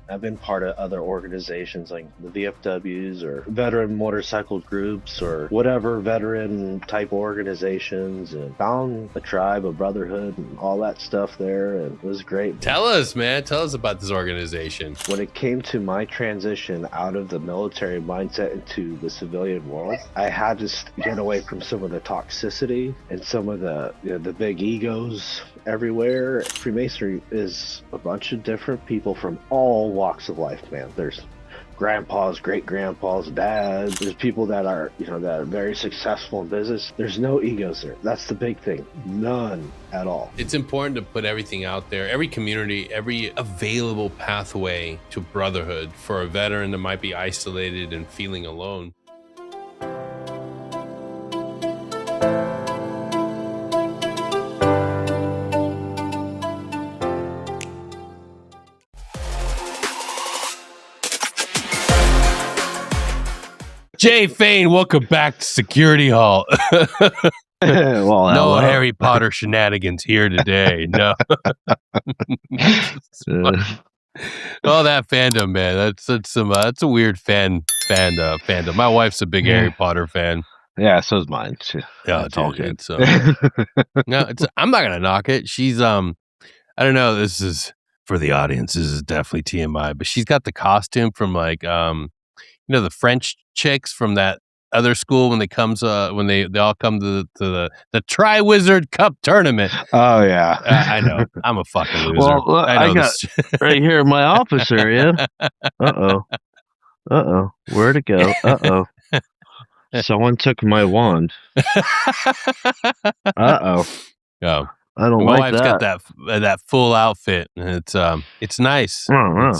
I've been part of other organizations like the VFWs or veteran motorcycle groups or whatever veteran type organizations, and found a tribe, a brotherhood, and all that stuff there, and it was great. Tell us, man. Tell us about this organization. When it came to my transition out of the military mindset into the civilian world, I had to get away from some of the toxicity and some of the the big egos everywhere. Freemasonry is a bunch of different people from all walks of life, man. There's grandpas, great grandpas, dads. There's people that are, that are very successful in business. There's no egos there. That's the big thing. None at all. It's important to put everything out there, every community, every available pathway to brotherhood for a veteran that might be isolated and feeling alone. Jay Fain, welcome back to Security Halt. Well, no Harry Potter shenanigans here today. No. Oh, that fandom, man. That's a weird fandom. My wife's a big Harry Potter fan. Yeah, so's mine. Yeah, it's all good. So no, I'm not gonna knock it. She's I don't know. This is for the audience. This is definitely TMI, but she's got the costume from like the French chicks from that other school when they all come to the Tri-Wizard Cup tournament. Oh yeah, I know. I'm a fucking loser. Well, I got right here in my office area. Where'd it go? Someone took my wand. Oh. I don't my like wife's that. got that full outfit, and it's nice. You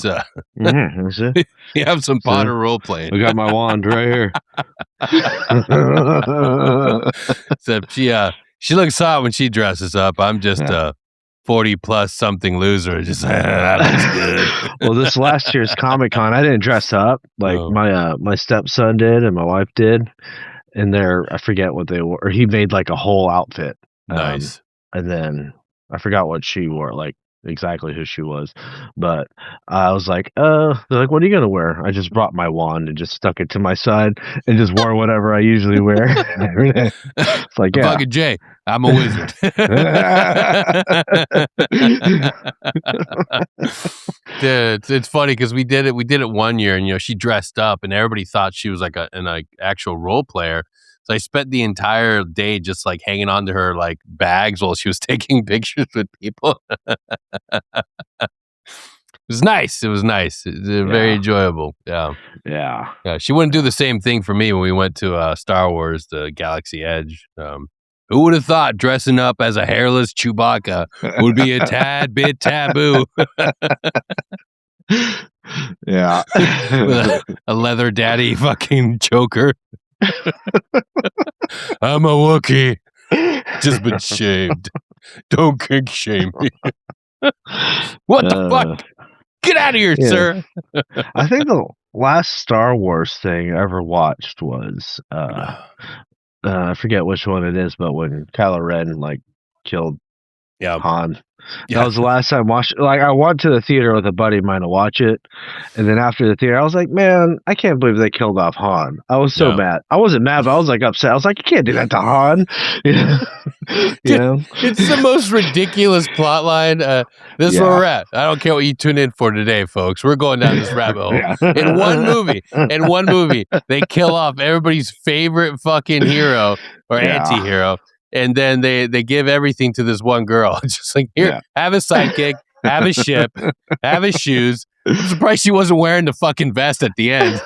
have some Potter role playing. I got my wand right here. Except she looks hot when she dresses up. I'm just a 40+ something loser. Just that looks good. Well, this last year's Comic-Con, I didn't dress up. Like my stepson did and my wife did, and I forget what they wore. Or he made like a whole outfit. Nice. And then I forgot what she wore, like exactly who she was. But I was like, they're like, what are you going to wear? I just brought my wand and just stuck it to my side and just wore whatever I usually wear. It's like, yeah. Fucking Jay, I'm a wizard. Dude, it's funny because we did it one year, and she dressed up and everybody thought she was like an actual role player. So I spent the entire day just like hanging on to her like bags while she was taking pictures with people. It was nice. It was very enjoyable. Yeah. She wouldn't do the same thing for me when we went to Star Wars, the Galaxy Edge. Who would have thought dressing up as a hairless Chewbacca would be a tad bit taboo? Yeah. With a leather daddy fucking choker. I'm a Wookiee. Just been shaved. Don't kink shame me. What the fuck? Get out of here, sir. I think the last Star Wars thing I ever watched was I forget which one it is, but when Kylo Ren like killed Han. That was the last time I watched it. Like, I went to the theater with a buddy of mine to watch it, and then after the theater, I was like, man, I can't believe they killed off Han. I was so mad. I wasn't mad, but I was like upset. I was like, you can't do that to Han. It's the most ridiculous plot line. This is where we're at. I don't care what you tune in for today, folks. We're going down this rabbit hole. In one movie, they kill off everybody's favorite fucking hero or anti-hero. And then they give everything to this one girl. Just like, here, have a sidekick, have a ship, have his shoes. I'm surprised she wasn't wearing the fucking vest at the end.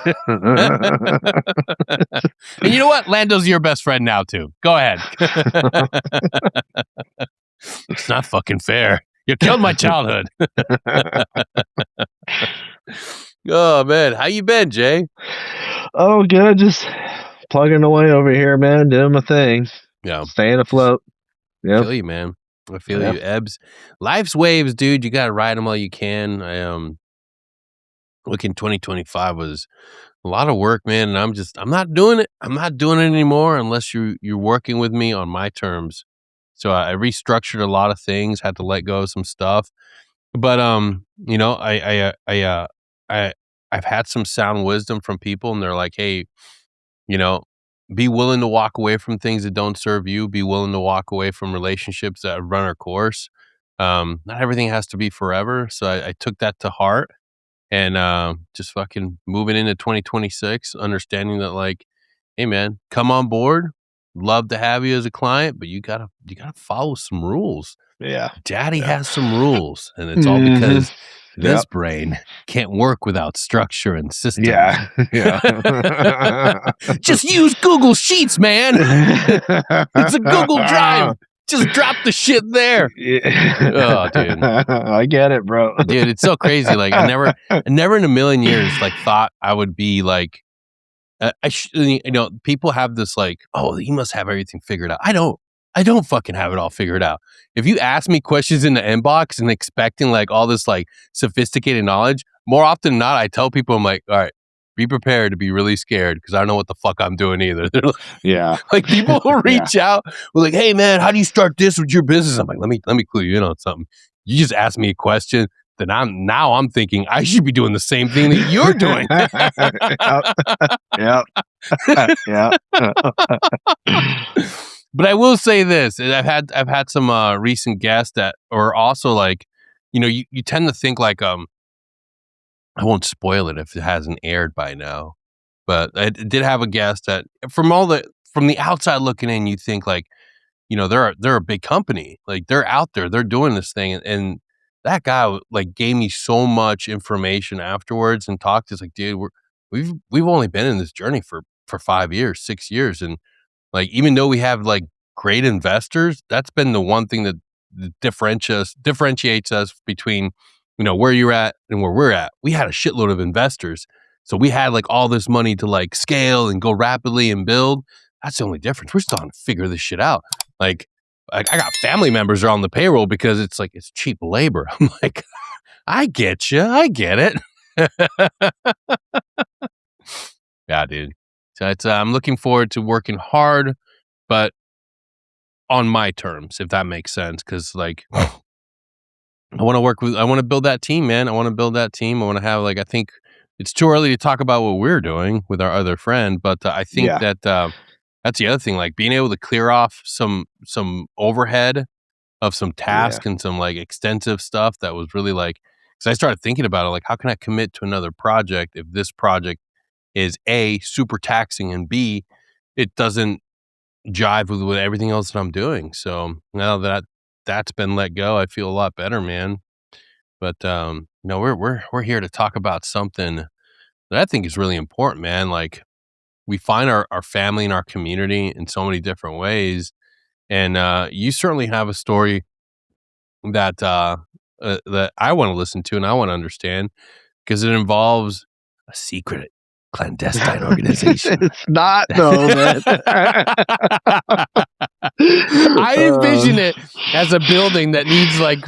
And you know what? Lando's your best friend now, too. Go ahead. It's not fucking fair. You killed my childhood. Oh, man. How you been, Jay? Oh, good. Just plugging away over here, man. Doing my thing. Yeah. Staying afloat. I feel you, man. I feel you. Ebbs. Life's waves, dude. You got to ride them while you can. Looking 2025 was a lot of work, man. And I'm not doing it. I'm not doing it anymore unless you're working with me on my terms. So I restructured a lot of things, had to let go of some stuff. But, I I've had some sound wisdom from people, and they're like, hey, you know, be willing to walk away from things that don't serve you. Be willing to walk away from relationships that run our course. Not everything has to be forever. So I took that to heart, and just fucking moving into 2026, understanding that like, hey man, come on board. Love to have you as a client, but you gotta follow some rules. Yeah. Daddy has some rules, and it's all because this brain can't work without structure and systems. Yeah. Just use Google Sheets, man. It's a Google Drive. Just drop the shit there. Oh, dude. I get it, bro. Dude, it's so crazy. Like I never in a million years like thought I would be like people have this like, oh, you must have everything figured out. I don't fucking have it all figured out. If you ask me questions in the inbox and expecting like all this like sophisticated knowledge, more often than not, I tell people, I'm like, all right, be prepared to be really scared because I don't know what the fuck I'm doing either. They're like, yeah. Like people will reach out, we're like, hey man, how do you start this with your business? I'm like, let me clue you in on something. You just ask me a question, then I'm thinking I should be doing the same thing that you're doing. Yeah. But I will say this: I've had some recent guests that are also like, you tend to think like I won't spoil it if it hasn't aired by now, but I did have a guest that from the outside looking in, you think like, they're a big company, like they're out there, they're doing this thing, and that guy like gave me so much information afterwards and talked. It's like, dude, we've only been in this journey for 5 years, 6 years, and like even though we have like great investors, that's been the one thing that differentiates us between where you're at and where we're at. We had a shitload of investors, so we had like all this money to like scale and go rapidly and build. That's the only difference. We're still trying to figure this shit out. Like I got family members are on the payroll because it's like it's cheap labor. I'm like, I get you, I get it. Yeah, dude. So it's I'm looking forward to working hard, but on my terms, if that makes sense. Because like, I want to build that team, man. I want to build that team. I want to have like, I think it's too early to talk about what we're doing with our other friend, but I think that that's the other thing, like being able to clear off some overhead of some tasks and some like extensive stuff that was really like, because I started thinking about it, like, how can I commit to another project if this project is A, super taxing, and B, it doesn't jive with everything else that I'm doing. So now that that's been let go, I feel a lot better, man. But we're here to talk about something that I think is really important, man. Like we find our family and our community in so many different ways. And you certainly have a story that that I want to listen to and I want to understand because it involves a secret clandestine organization. It's not though, man. I envision it as a building that needs like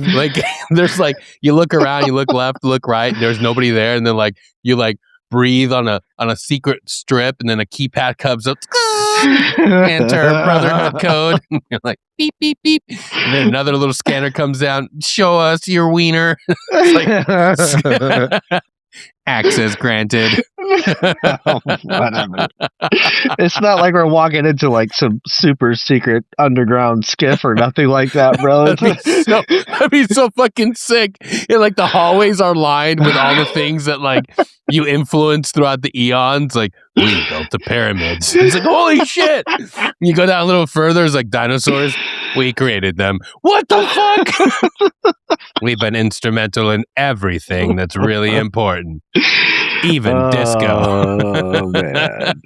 there's like you look around, you look left, look right, and there's nobody there, and then like you like breathe on a secret strip, and then a keypad comes up, enter brotherhood code. You're like beep beep beep, and then another little scanner comes down, show us your wiener. Access granted. Whatever. It's not like we're walking into like some super secret underground skiff or nothing like that, bro. That'd be so fucking sick. And like the hallways are lined with all the things that like you influenced throughout the eons. Like we built the pyramids. It's like holy shit. And you go down a little further, it's like dinosaurs. We created them. What the fuck? We've been instrumental in everything that's really important. Even disco. Oh, man.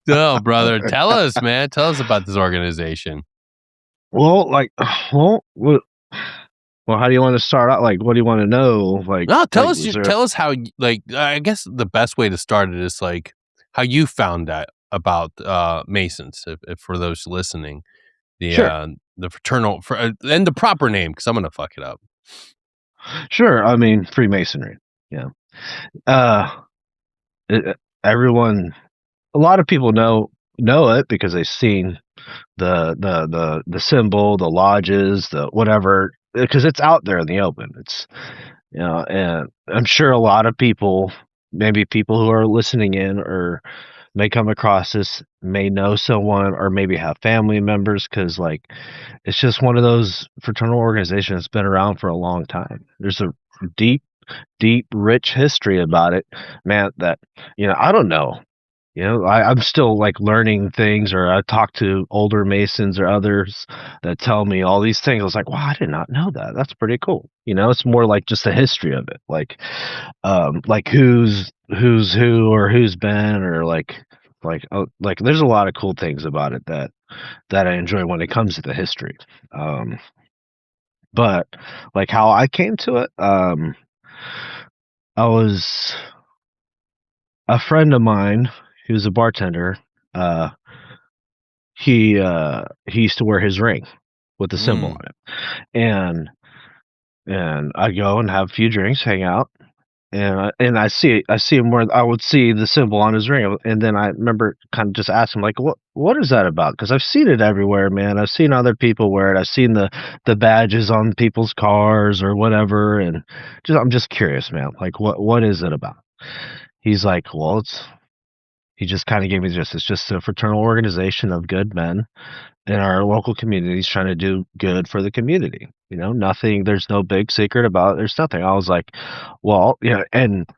Oh, brother. Tell us, man. Tell us about this organization. Well, how do you want to start out? Like, what do you want to know? Like, no, tell us how, like, I guess the best way to start it is like how you found out about Masons, if for those listening, the fraternal, and the proper name, because I'm going to fuck it up. Sure. I mean, Freemasonry. Yeah. Everyone, a lot of people know it because they've seen the symbol, the lodges, the whatever, because it's out there in the open. And I'm sure a lot of people, maybe people who are listening in or may come across this, may know someone or maybe have family members, because like it's just one of those fraternal organizations that's been around for a long time. There's a deep, deep, rich history about it, man. That I don't know. I'm still like learning things, or I talk to older Masons or others that tell me all these things. I was like, wow, I did not know that. That's pretty cool. It's more like just the history of it, like who's who or who's been, or like there's a lot of cool things about it that I enjoy when it comes to the history. But like how I came to it, I was a friend of mine who's a bartender. Uh, he used to wear his ring with the symbol on it, and I go and have a few drinks, hang out, and I see him where I would see the symbol on his ring, and then I remember kind of just asking him like, what is that about? Because I've seen it everywhere, man. I've seen other people wear it. I've seen the badges on people's cars or whatever, and I'm just curious, man. Like, what is it about? He's like, well, he just kind of gave me it's just a fraternal organization of good men in our local communities trying to do good for the community. Nothing, there's no big secret about it. There's nothing. I was like, well, and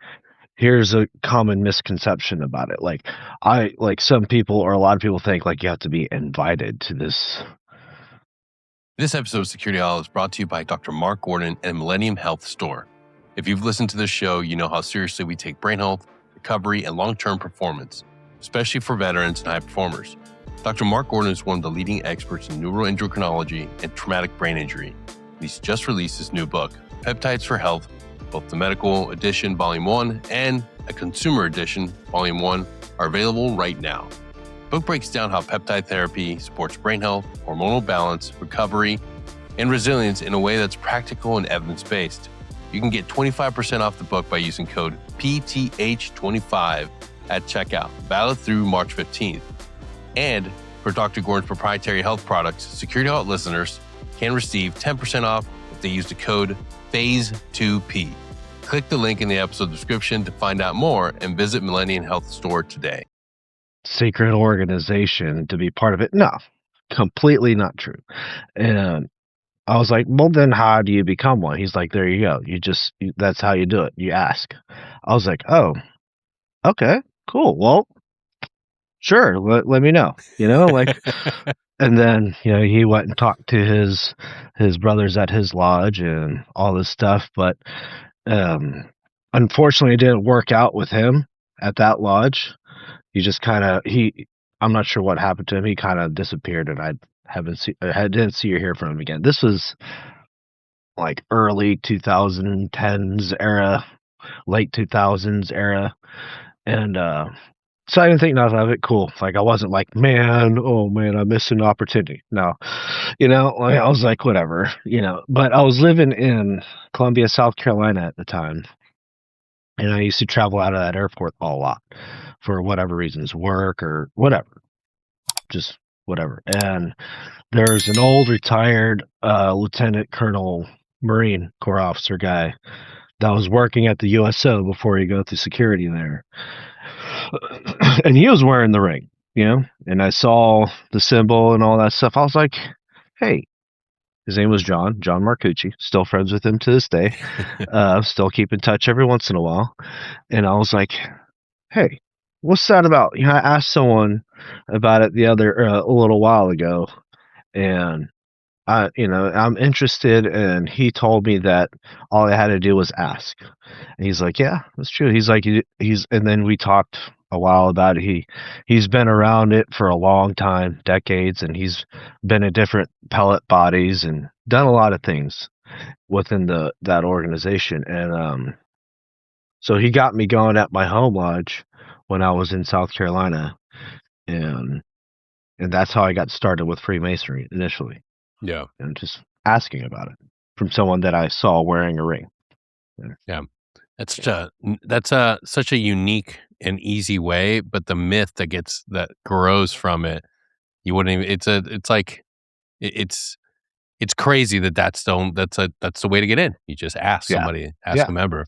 here's a common misconception about it. Like some people or a lot of people think like you have to be invited to this. This episode of Security Halt is brought to you by Dr. Mark Gordon and Millennium Health Store. If you've listened to this show, you know how seriously we take brain health, recovery, and long-term performance, especially for veterans and high performers. Dr. Mark Gordon is one of the leading experts in neuroendocrinology and traumatic brain injury. He's just released his new book, Peptides for Health. Both the medical edition, Volume 1, and a consumer edition, Volume 1, are available right now. The book breaks down how peptide therapy supports brain health, hormonal balance, recovery, and resilience in a way that's practical and evidence-based. You can get 25% off the book by using code PTH25 at checkout, valid through March 15th. And for Dr. Gordon's proprietary health products, Security Halt listeners can receive 10% off if they use the code PHASE2P. Click the link in the episode description to find out more and visit Millennium Health Store today. Secret organization to be part of it? No, completely not true. And I was like, well, then how do you become one? He's like, there you go. That's how you do it. You ask. I was like, oh, okay, cool. Well, sure. Let me know, and then, he went and talked to his brothers at his lodge and all this stuff. But, unfortunately it didn't work out with him at that lodge. He just I'm not sure what happened to him. He kind of disappeared, and I didn't see or hear from him again. This was like early 2010s era, late 2000s era. And, so I didn't think nothing of it. Cool. Like I wasn't like, man, oh man, I missed an opportunity. No, like, I was like, whatever, but I was living in Columbia, South Carolina at the time. And I used to travel out of that airport a lot for whatever reasons, work or whatever, just whatever. And there's an old retired Lieutenant Colonel Marine Corps officer guy that was working at the USO before he go through security there. And he was wearing the ring, and I saw the symbol and all that stuff. I was like, hey, his name was John Marcucci. Still friends with him to this day. Still keep in touch every once in a while. And I was like, hey, what's that about? I asked someone about it a little while ago, and I'm interested. And he told me that all I had to do was ask. And he's like, yeah, that's true. He's like, and then we talked a while about it. He's been around it for a long time, decades, and he's been in different pellet bodies and done a lot of things within that organization. And so he got me going at my home lodge when I was in South Carolina, and that's how I got started with Freemasonry initially. Yeah, and just asking about it from someone that I saw wearing a ring. Yeah. That's such a unique and easy way, but the myth that grows from it, you wouldn't even. It's it's crazy that's the way to get in. You just ask somebody, ask a member.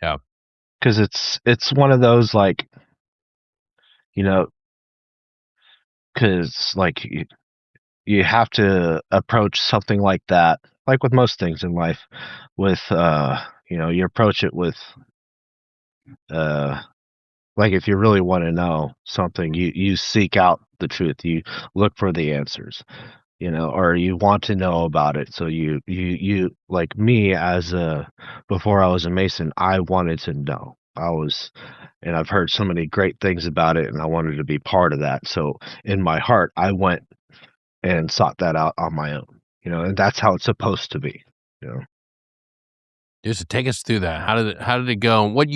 Yeah. Because it's one of those, like, you know, because like you have to approach something like that, like with most things in life, with you approach it with like, if you really want to know something, you seek out the truth, you look for the answers, or you want to know about it. So you like me, before I was a Mason, I wanted to know. And I've heard so many great things about it, and I wanted to be part of that. So in my heart, I went and sought that out on my own, and that's how it's supposed to be, Just take us through that. How did it go? And what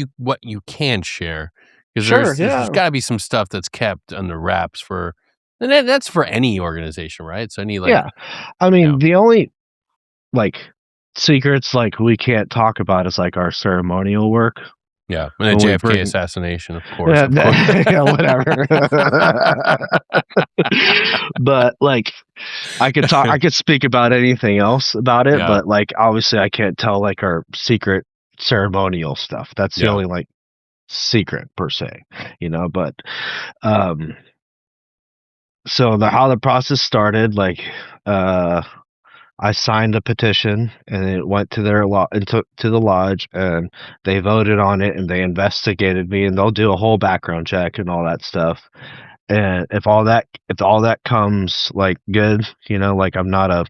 you can share, because Sure, there's yeah. got to be some stuff that's kept under wraps and that's for any organization, right? So any Yeah. I yeah, mean, the only, like, secrets, like, we can't talk about is, like, our ceremonial work yeah, and the when we JFK bring. assassination, of course, Yeah, of course. yeah, whatever. But, like, I could speak about anything else about it, Yeah, but, like, obviously I can't tell, like, our secret ceremonial stuff. That's the yeah, only, like, secret per se, but, um, so how the process started, like, uh I signed a petition, and it went to their to the lodge, and they voted on it, and they investigated me, and they'll do a whole background check and all that stuff. And if all that comes, like, good, like, I'm not a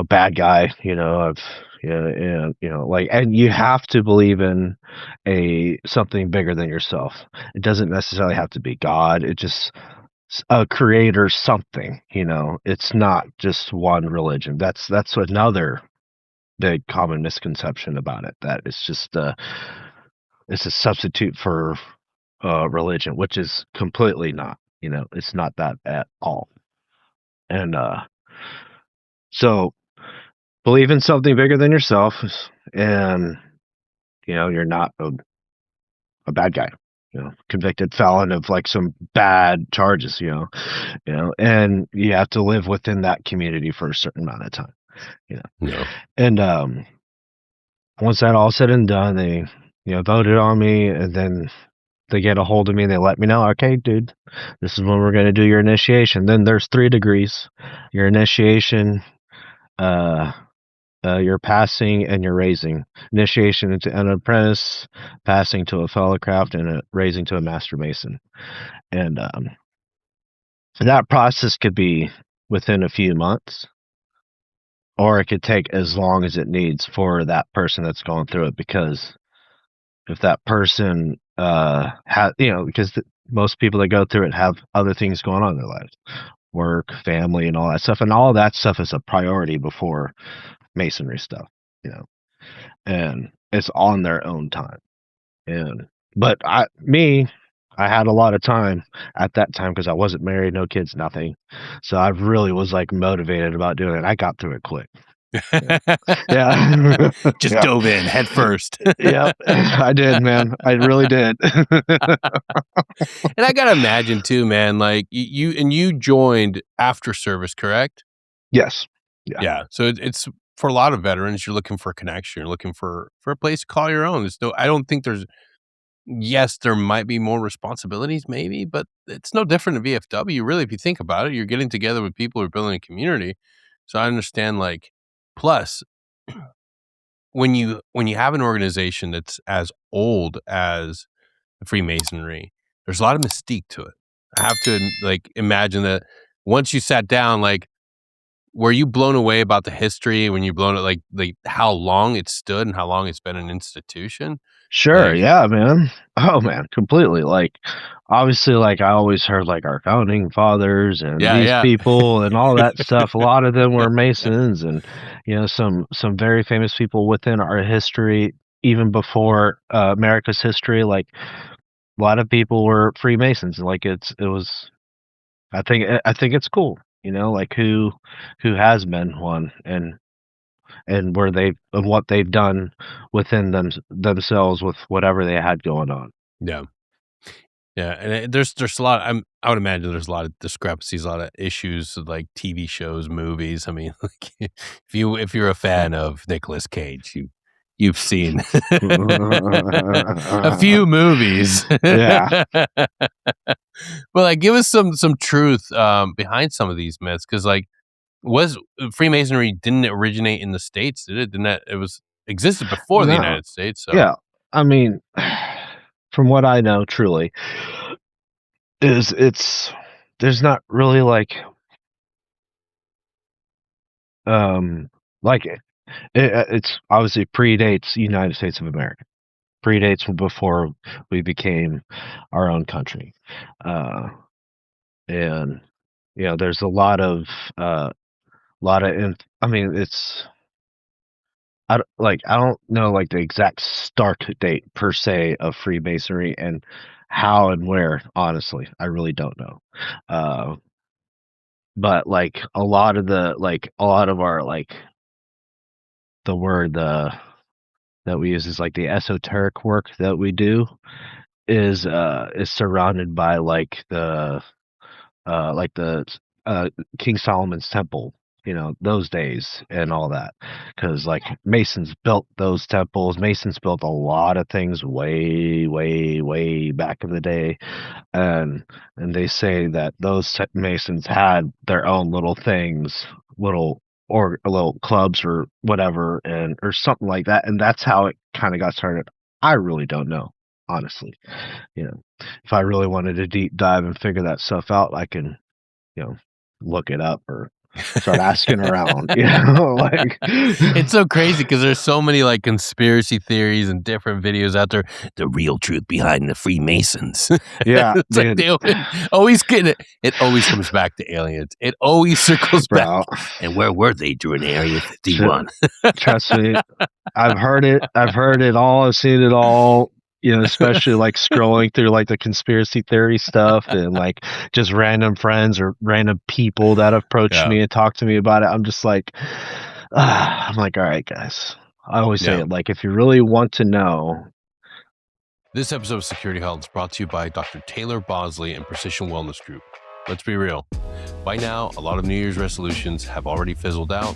bad guy, I've and like, and you have to believe in something bigger than yourself. It doesn't necessarily have to be God. It just a creator something, it's not just one religion. That's another big common misconception about it, that it's a substitute for religion, which is completely not. It's not that at all. And so believe in something bigger than yourself, and you're not a bad guy, convicted felon of, like, some bad charges, and you have to live within that community for a certain amount of time, no, and once that all said and done, they voted on me, and then they get a hold of me and they let me know, okay, dude, this is when we're going to do your initiation. Then there's 3 degrees: your initiation, uh your passing, and your raising. Initiation into an apprentice, passing to a fellow craft, and raising to a master mason. And that process could be within a few months, or it could take as long as it needs for that person that's going through it. Because if that person has, because most people that go through it have other things going on in their lives, work, family, and all that stuff. And all that stuff is a priority before masonry stuff, and it's on their own time. And but I had a lot of time at that time, because I wasn't married, no kids, nothing. So I really was, like, motivated about doing it. I got through it quick. Yeah. just Yeah. dove in head first. Yep. I did, man. I really did. And I gotta imagine too, man. Like you joined after service, correct? Yes. Yeah. Yeah. So it's for a lot of veterans. You're looking for a connection. You're looking for a place to call your own. I don't think there's. Yes, there might be more responsibilities, maybe, but it's no different in VFW. Really, if you think about it, you're getting together with people who are building a community. So I understand. Like, plus, when you have an organization that's as old as Freemasonry, there's a lot of mystique to it. I have to, like, imagine that once you sat down, like, were you blown away about the history when you blown it, like how long it stood and how long it's been an institution? Sure, Like, yeah, man. Oh, man, completely. Like, obviously, like, I always heard, like, our founding fathers and yeah, these yeah. people and all that stuff. A lot of them were Masons, and some very famous people within our history, even before America's history. Like, a lot of people were Freemasons. Like, it was. I think it's cool. Like, who has been one, and what they've done within themselves with whatever they had going on. Yeah. Yeah, and there's a lot. I would imagine there's a lot of discrepancies, a lot of issues with like TV shows, movies. I mean, like, if you're a fan of Nicolas Cage, you've seen a few movies. Yeah. But like, give us some truth behind some of these myths, because like, was Freemasonry didn't originate in the States? Did it? Didn't it was existed before the No. United States? So Yeah. I mean, from what I know, truly, there's not really like it's obviously predates United States of America, predates before we became our own country, and there's a I mean, I don't know like the exact start date per se of Freemasonry and how and where. Honestly, I really don't know. Uh, but like a lot of our the word that we use is like the esoteric work that we do is surrounded by like the King Solomon's temple, those days and all that. Because like Masons built those temples. Masons built a lot of things way, way, way back in the day, and they say that those Masons had their own little things, little clubs or whatever, and or something like that, and that's how it kind of got started. I really don't know, honestly. If I really wanted to deep dive and figure that stuff out, I can look it up or start asking around. Like it's so crazy because there's so many like conspiracy theories and different videos out there. The real truth behind the Freemasons. Yeah, it's like they always get it. It always comes back to aliens. It always circles back. And where were they during Area 51? Trust me, I've heard it. I've heard it all. I've seen it all. Especially like scrolling through like the conspiracy theory stuff and like just random friends or random people that approach me and talk to me about it. I'm just like, I'm like, all right, guys. I always say it, like, if you really want to know. This episode of Security Halt is brought to you by Dr. Taylor Bosley and Precision Wellness Group. Let's be real. By now, a lot of New Year's resolutions have already fizzled out.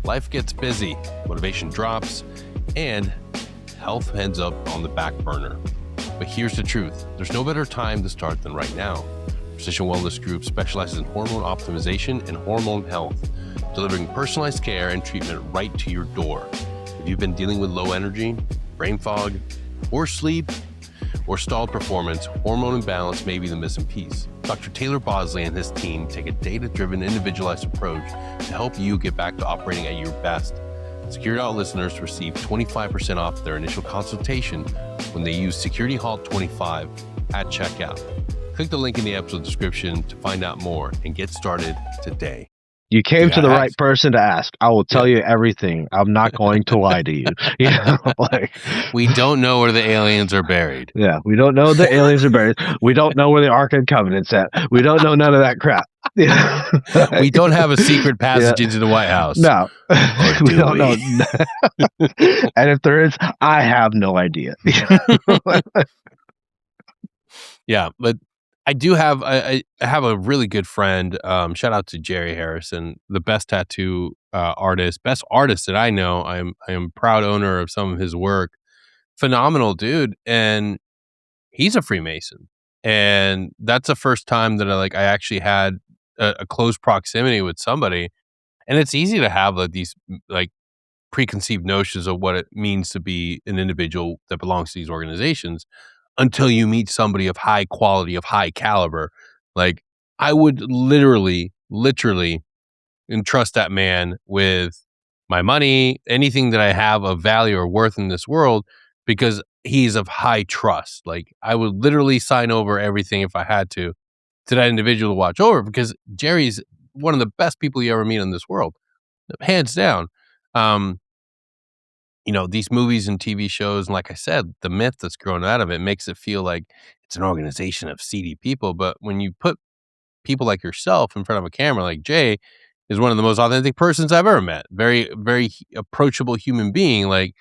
Life gets busy, motivation drops, and health ends up on the back burner. But here's the truth. There's no better time to start than right now. Precision Wellness Group specializes in hormone optimization and hormone health, delivering personalized care and treatment right to your door. If you've been dealing with low energy, brain fog, poor sleep, or stalled performance, hormone imbalance may be the missing piece. Dr. Taylor Bosley and his team take a data-driven, individualized approach to help you get back to operating at your best. Security Halt listeners receive 25% off their initial consultation when they use Security Halt 25 at checkout. Click the link in the episode description to find out more and get started today. You came to the right person to ask. I will tell you everything. I'm not going to lie to you. We don't know where the aliens are buried. Yeah, we don't know the aliens are buried. We don't know where the Ark of the Covenant's at. We don't know none of that crap. We don't have a secret passage into the White House. No, we don't know. And if there is, I have no idea. Yeah, but I do have I have a really good friend. Shout out to Jerry Harrison, the best tattoo best artist that I know. I am proud owner of some of his work. Phenomenal dude, and he's a Freemason, and that's the first time that I actually had a close proximity with somebody. And it's easy to have these like preconceived notions of what it means to be an individual that belongs to these organizations, until you meet somebody of high quality, of high caliber. Like, I would literally entrust that man with my money, anything that I have of value or worth in this world, because he's of high trust. Like, I would literally sign over everything if I had to that individual to watch over, because Jerry's one of the best people you ever meet in this world, hands down. These movies and TV shows, and like I said, the myth that's grown out of it makes it feel like it's an organization of seedy people. But when you put people like yourself in front of a camera, like Jay is one of the most authentic persons I've ever met. Very, very approachable human being. Like,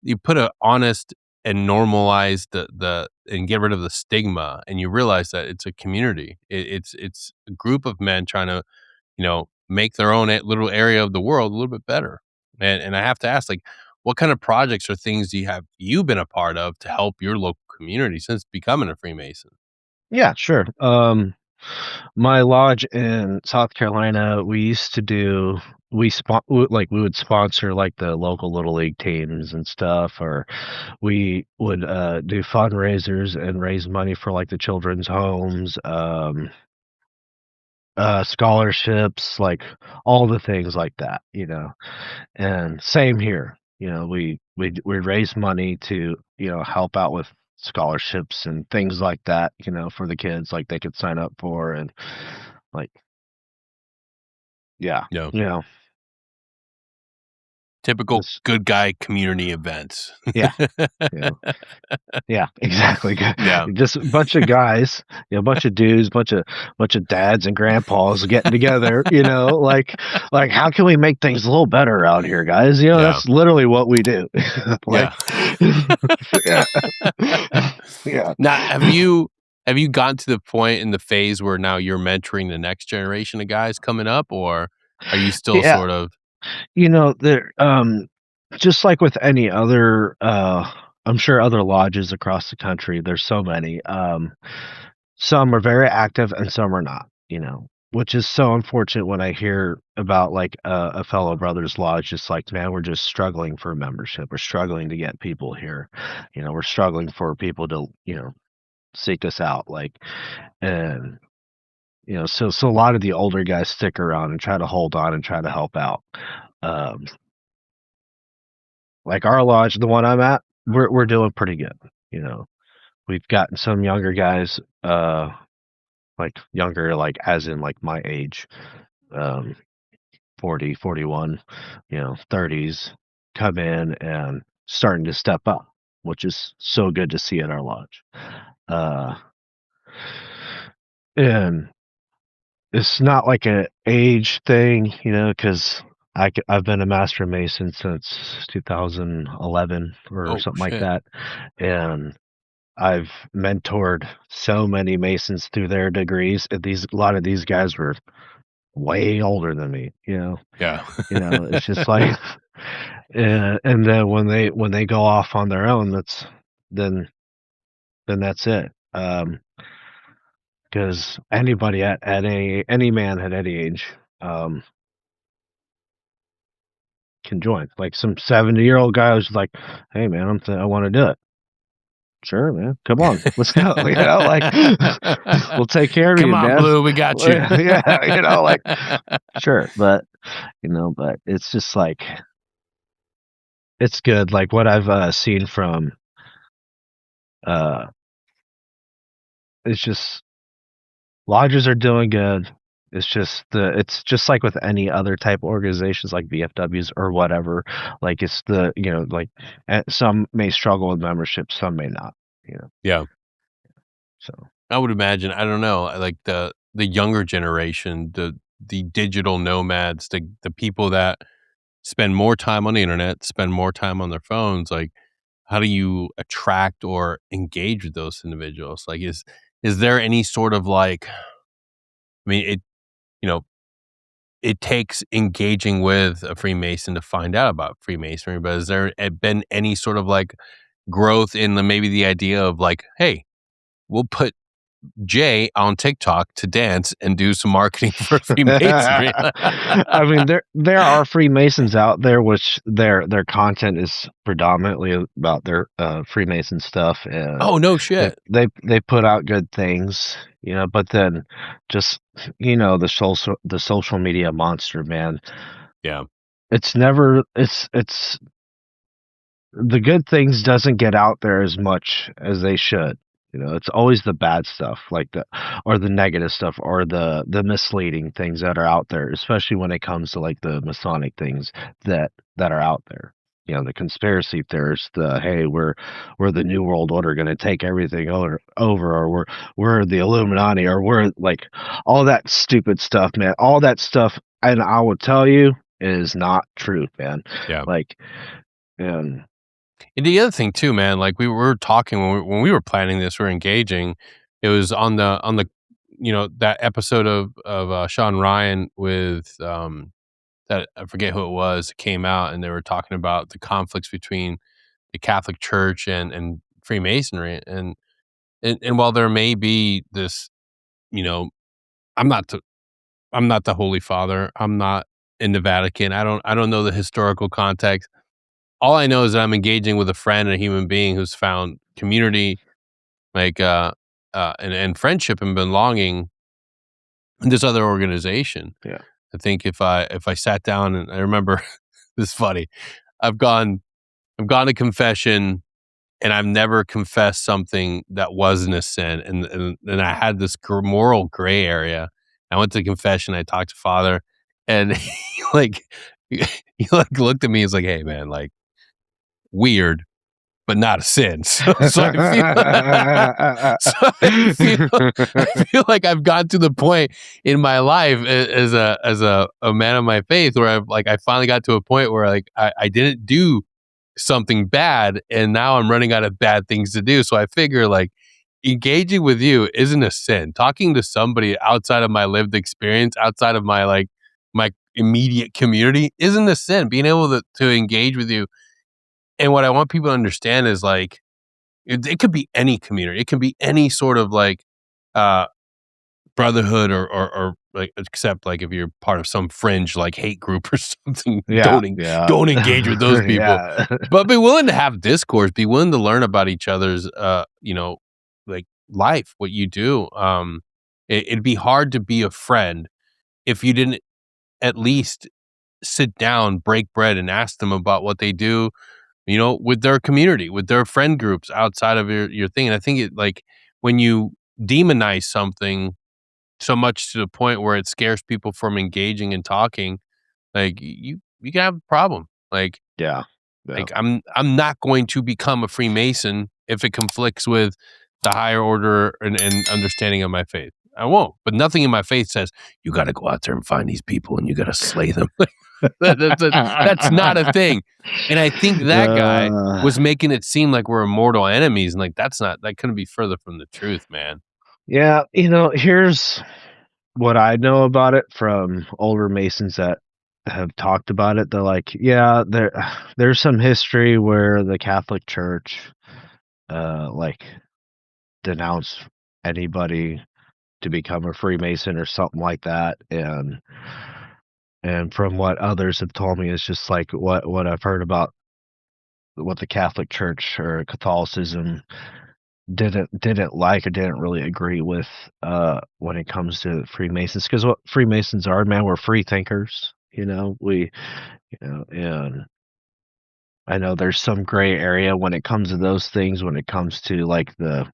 you put an honest and normalize the and get rid of the stigma, and you realize that it's a community. It's a group of men trying to, make their own little area of the world a little bit better. And I have to ask, like, what kind of projects or things have you been a part of to help your local community since becoming a Freemason? Yeah, sure. My lodge in South Carolina, we used to do we would sponsor like the local little league teams and stuff, or we would do fundraisers and raise money for like the children's homes, scholarships, like all the things like that, And same here, we raise money to help out with scholarships and things like that, for the kids, like they could sign up for, and like yeah, Yeah. you know, Typical this good guy community events. yeah, you know, yeah, exactly. Yeah. Just a bunch of guys, a bunch of dudes, bunch of dads and grandpas getting together, like how can we make things a little better around here, guys? Yeah. That's literally what we do. Like, Yeah. yeah, yeah. Now, have you gotten to the point in the phase where now you're mentoring the next generation of guys coming up, or are you still Yeah, sort of there, just like with any other, I'm sure other lodges across the country, there's so many. Some are very active and some are not, which is so unfortunate when I hear about like a fellow brothers lodge, just like, man, we're just struggling for membership. We're struggling to get people here. We're struggling for people to, seek us out. Like, and, so a lot of the older guys stick around and try to hold on and try to help out. Um, like our lodge, the one I'm at, we're doing pretty good. We've gotten some younger guys, like younger, like as in like my age, um, 40, 41, 30s, come in and starting to step up, which is so good to see at our lodge. Uh, and it's not like a age thing, because I've been a master mason since 2011 or oh something like shit. that, and I've mentored so many masons through their degrees. And a lot of these guys were way older than me. Yeah. It's just like, and then when they go off on their own, then then that's it. Because anybody at any man at any age, um, can join. Like some 70-year-old guy was like, "Hey man, I want to do it." Sure, man. Come on, let's go. Like we'll take care of Come you, on, man. Blue, we got you. Yeah, like sure, but but it's just like it's good. Like what I've seen from uh, it's just lodges are doing good. It's just like with any other type of organizations like VFWs or whatever. Like it's like some may struggle with membership, some may not. Yeah. So I would imagine, I don't know, like the younger generation, the digital nomads, the people that spend more time on the internet, spend more time on their phones, like how do you attract or engage with those individuals? Like is there any sort of like, I mean, you know, it takes engaging with a Freemason to find out about Freemasonry, but has there been any sort of like growth in maybe the idea of like, hey, we'll put Jay on TikTok to dance and do some marketing for Freemasonry? I mean, there are Freemasons out there, which their content is predominantly about their Freemason stuff, and Oh, no they shit. they put out good things, But then, just the social media monster, man. Yeah. It's never it's the good things doesn't get out there as much as they should. It's always the bad stuff, like or the negative stuff, or the misleading things that are out there, especially when it comes to like the Masonic things that are out there. The conspiracy theorists, the hey, we're the New World Order going to take everything over, or we're the Illuminati, or we're like all that stupid stuff, man. All that stuff, and I will tell you, is not true, man. Yeah. Like, and And the other thing too, man, like we were talking when we were planning this, we are engaging. It was on the that episode of Sean Ryan with that I forget who it was, came out and they were talking about the conflicts between the Catholic Church and Freemasonry, and while there may be this, you know, I'm not the I'm not the Holy Father. I'm not in the Vatican. I don't know the historical context. All I know is that I'm engaging with a friend and a human being who's found community, like and friendship and belonging in this other organization. Yeah. I think if I sat down and I remember this is funny. I've gone I've gone to confession and I've never confessed something that wasn't a sin. And I had this moral gray area. I went to confession. I talked to Father, and he like he like looked at me. He's like, "Hey, man, like weird, but not a sin." So I feel so I feel like I've gotten to the point in my life as a man of my faith where I finally got to a point where like I didn't do something bad and now I'm running out of bad things to do. So I figure like engaging with you isn't a sin. Talking to somebody outside of my lived experience, outside of my immediate community isn't a sin. Being able to engage with you. And what I want people to understand is like it could be any community. It can be any sort of like uh brotherhood or like except like if you're part of some fringe like hate group or something, Yeah, yeah. don't engage with those people. Yeah. But be willing to have discourse, be willing to learn about each other's like life, what you do. It'd be hard to be a friend if you didn't at least sit down, break bread, and ask them about what they do, with their community, with their friend groups outside of your thing. And I think it like when you demonize something so much to the point where it scares people from engaging and talking, like you can have a problem. Yeah. Yeah. Like I'm not going to become a Freemason if it conflicts with the higher order and understanding of my faith. I won't. But nothing in my faith says you got to go out there and find these people and you got to slay them. That's not a thing. And I think that guy was making it seem like we're immortal enemies, and like that couldn't be further from the truth, man. Yeah, here's what I know about it from older Masons that have talked about it. They're like, yeah, there's some history where the Catholic Church like denounced anybody to become a Freemason or something like that, and from what others have told me, it's just like what I've heard about what the Catholic Church or Catholicism didn't like or didn't really agree with when it comes to Freemasons, because what Freemasons are, man, we're free thinkers. And I know there's some gray area when it comes to those things, when it comes to like the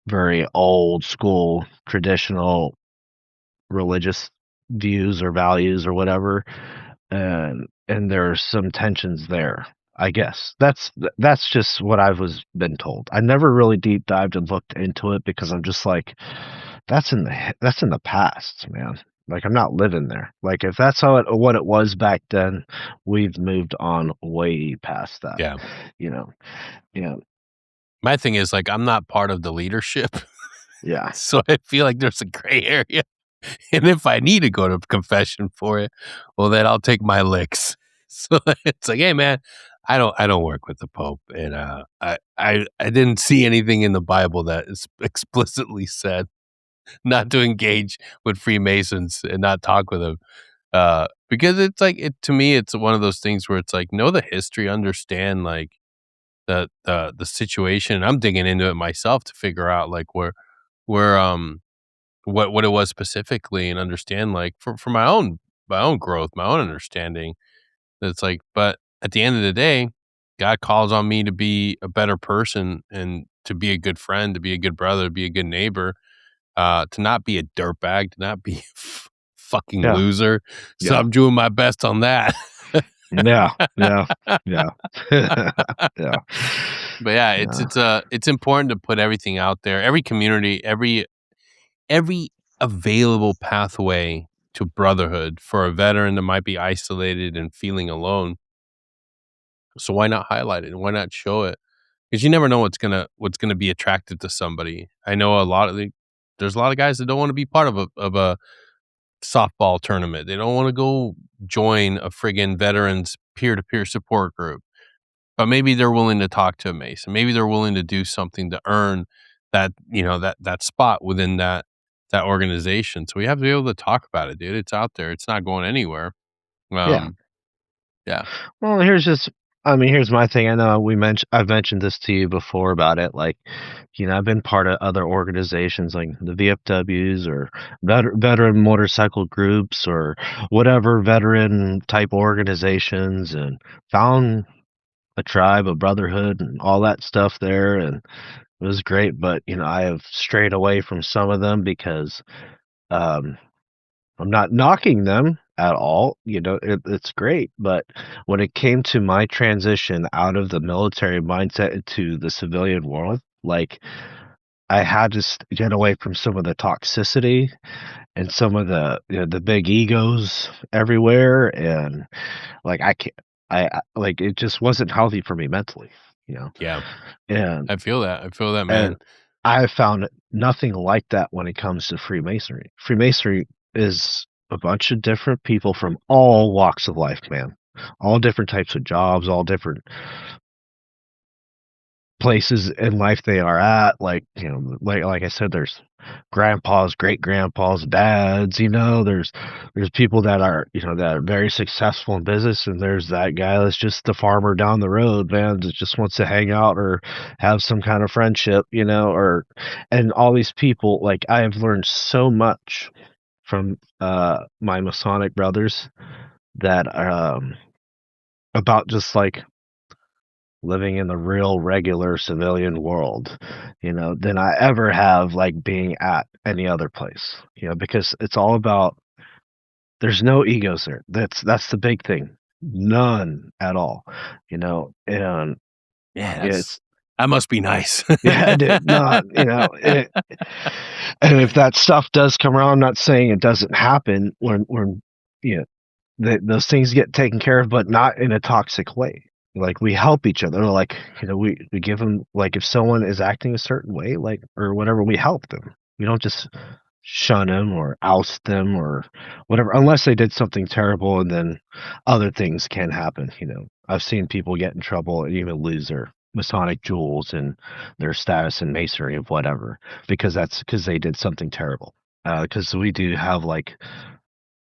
very old school traditional religious views or values or whatever, and there's some tensions there. I guess that's just what I was been told. I never really deep dived and looked into it because I'm just like, that's in the past, man. Like I'm not living there. Like if that's what it was back then, we've moved on way past that. Yeah. You know. Yeah. My thing is like I'm not part of the leadership. Yeah. So I feel like there's a gray area. And if I need to go to confession for it, well then I'll take my licks. So it's like, hey man, I don't work with the Pope. And I didn't see anything in the Bible that is explicitly said not to engage with Freemasons and not talk with them. Because it's like to me it's one of those things where it's like know the history, understand like the situation. I'm digging into it myself to figure out like where what it was specifically and understand like for my own growth, my own understanding. It's like, but at the end of the day, God calls on me to be a better person and to be a good friend, to be a good brother, to be a good neighbor, to not be a dirtbag, to not be a fucking Yeah. loser. So Yeah. I'm doing my best on that. Yeah. Yeah. Yeah. Yeah. But yeah, Yeah. it's important to put everything out there. Every community, every available pathway to brotherhood for a veteran that might be isolated and feeling alone. So why not highlight it and why not show it? Because you never know what's gonna be attractive to somebody. I know there's a lot of guys that don't want to be part of a softball tournament. They don't want to go join a friggin' veterans peer-to-peer support group. But maybe they're willing to talk to a Mason. Maybe they're willing to do something to earn that, that spot within that organization. So we have to be able to talk about it, dude. It's out there. It's not going anywhere. Yeah. Yeah. Well, here's my thing. I know I've mentioned this to you before about it. Like, I've been part of other organizations like the VFWs or veteran motorcycle groups or whatever veteran type organizations, and found a tribe, a brotherhood, and all that stuff there, and it was great. But I have strayed away from some of them because um, I'm not knocking them at all. It's great. But when it came to my transition out of the military mindset into the civilian world, like, I had to get away from some of the toxicity and some of the big egos everywhere, and like I can't. Like, it just wasn't healthy for me mentally, Yeah. and I feel that, man. and I found nothing like that when it comes to Freemasonry. Freemasonry is a bunch of different people from all walks of life, man. All different types of jobs, all different places in life they are at. Like, like I said, there's grandpas, great grandpas, dads, there's people that are, that are very successful in business, and there's that guy that's just the farmer down the road, man, that just wants to hang out or have some kind of friendship, and all these people. Like, I have learned so much from my Masonic brothers that about just like living in the real regular civilian world, than I ever have like being at any other place. Because it's all about, there's no egos there. That's the big thing. None at all. And Yeah, it's that must be nice. yeah, dude, not, and if that stuff does come around, I'm not saying it doesn't happen when those things get taken care of, but not in a toxic way. Like, we help each other. Like, we give them, like, if someone is acting a certain way, like, or whatever, we help them. We don't just shun them or oust them or whatever, unless they did something terrible, and then other things can happen. I've seen people get in trouble and even lose their Masonic jewels and their status in Masonry of whatever, because they did something terrible. Because we do have like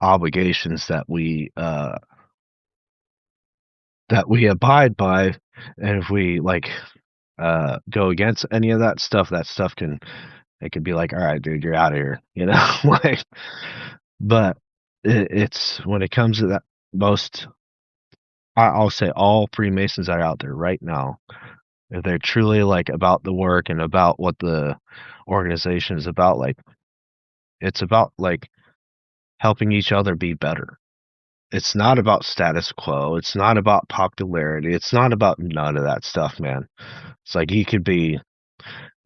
obligations that we abide by, and if we like go against any of that stuff, it could be like, all right, dude, you're out of here, like. But it's when it comes to that, I'll say all Freemasons that are out there right now, if they're truly like about the work and about what the organization is about, like, it's about like helping each other be better. It's not about status quo. It's not about popularity. It's not about none of that stuff, man. It's like you could be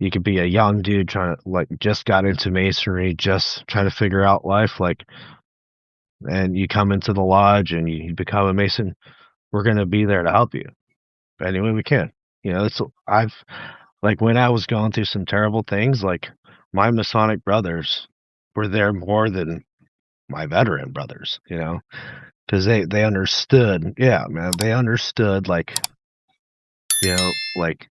a young dude trying to, like, just got into Masonry, just trying to figure out life, like, and you come into the lodge and you become a Mason. We're gonna be there to help you any way we can. Like, when I was going through some terrible things, like, my Masonic brothers were there more than my veteran brothers, because they understood. Yeah, man, they understood, like, like,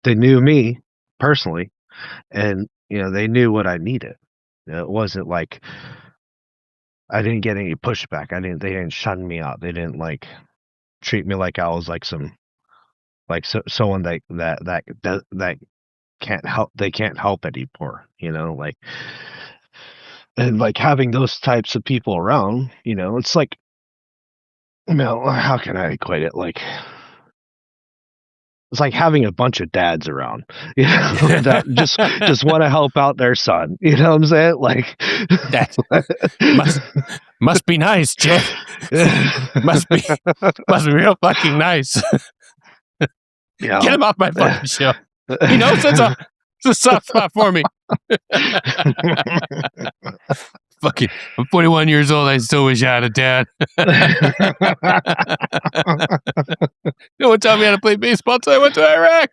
they knew me personally, and they knew what I needed. It wasn't like I didn't get any pushback. They didn't shun me out. They didn't like treat me like I was like some, like, someone that can't help. They can't help anymore. Like, and like having those types of people around. It's like, how can I equate it? Like, it's like having a bunch of dads around, that just want to help out their son. You know what I'm saying? Like, that must be nice, Jay. must be real fucking nice. Get him off my fucking show. He knows it's a soft spot for me. I'm 41 years old. I still wish I had a dad. No one taught me how to play baseball until I went to Iraq.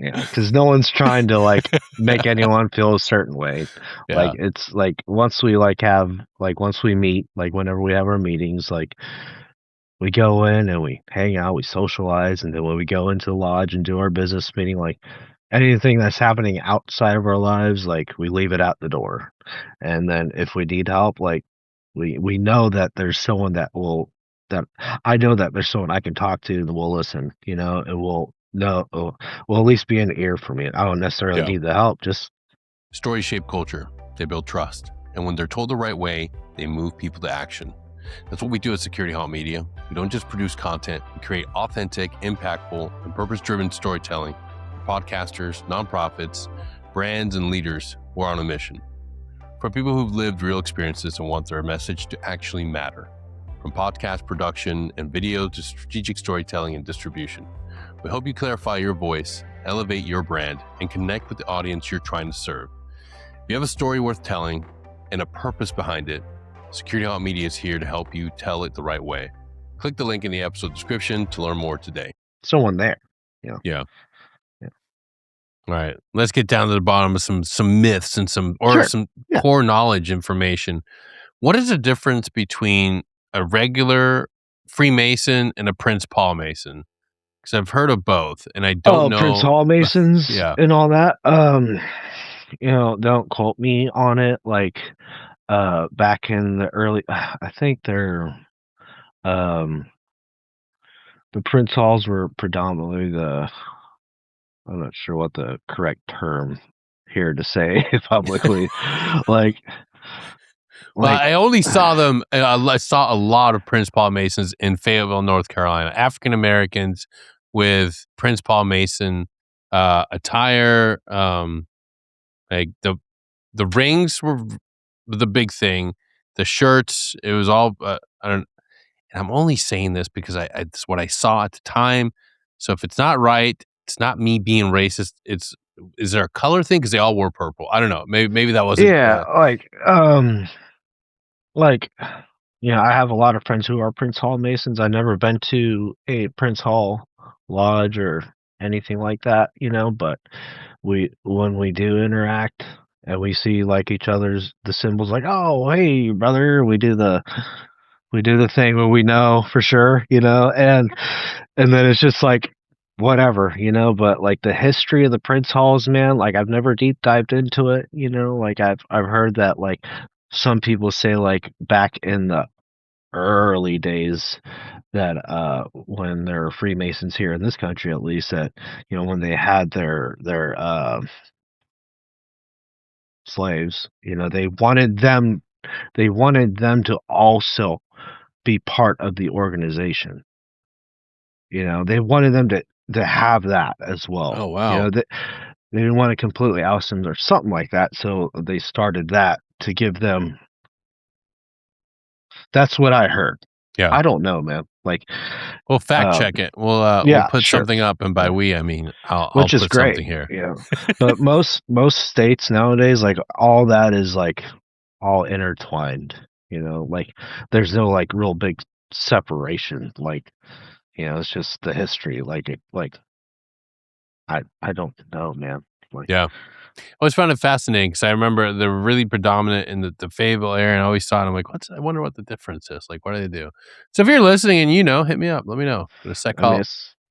Yeah, because no one's trying to like make anyone feel a certain way. Yeah. Like it's like once we meet, like whenever we have our meetings, like we go in and we hang out, we socialize, and then when we go into the lodge and do our business meeting, like anything that's happening outside of our lives, like we leave it out the door. And then if we need help, like we know that there's someone that I know that there's someone I can talk to that will listen, and will at least be an ear for me. I don't necessarily need the help, just stories shape culture. They build trust. And when they're told the right way, they move people to action. That's what we do at Security Halt Media. We don't just produce content, we create authentic, impactful, and purpose-driven storytelling for podcasters, nonprofits, brands, and leaders who are on a mission. For people who've lived real experiences and want their message to actually matter. From podcast production and video to strategic storytelling and distribution. We help you clarify your voice, elevate your brand, and connect with the audience you're trying to serve. If you have a story worth telling and a purpose behind it, Security Halt Media is here to help you tell it the right way. Click the link in the episode description to learn more today. Someone there. Yeah. All right. Let's get down to the bottom of some myths and some core knowledge information. What is the difference between a regular Freemason and a Prince Paul Mason? Because I've heard of both, and I don't know. Prince Hall Masons and all that. Don't quote me on it. Like, back in the early, I think the Prince Halls were predominantly I'm not sure what the correct term here to say publicly. Well, I only saw them. I saw a lot of Prince Paul Masons in Fayetteville, North Carolina. African Americans with Prince Paul Mason attire. Like the rings were the big thing. The shirts, it was all. And I'm only saying this because it's what I saw at the time. So if it's not right, it's not me being racist. Is there a color thing? Because they all wore purple. I don't know. Maybe that wasn't. Yeah, I have a lot of friends who are Prince Hall Masons. I've never been to a Prince Hall lodge or anything like that, but when we do interact and we see like each other's the symbols, like, oh hey brother, we do the thing where we know for sure, and then it's just like whatever, but like the history of the Prince Halls, man, like I've never deep dived into it, like I've heard that like some people say like back in the early days that when there were Freemasons here in this country, at least, that when they had their slaves, they wanted them to also be part of the organization. They wanted them to have that as well. Oh wow. They didn't want to completely oust them or something like that, so they started that to give them. That's what I heard. Yeah, I don't know, man. Like, we'll fact check it. We'll put something up, and by we I mean I'll put great. Something here. Yeah, but most states nowadays, like all that is like all intertwined. Like there's no like real big separation. Like, it's just the history. I don't know, man. Yeah. I always found it fascinating because I remember they're really predominant in the Fayetteville area, and I always thought, I'm like, I wonder what the difference is. Like, what do they do? So if you're listening and hit me up. Let me know. Go to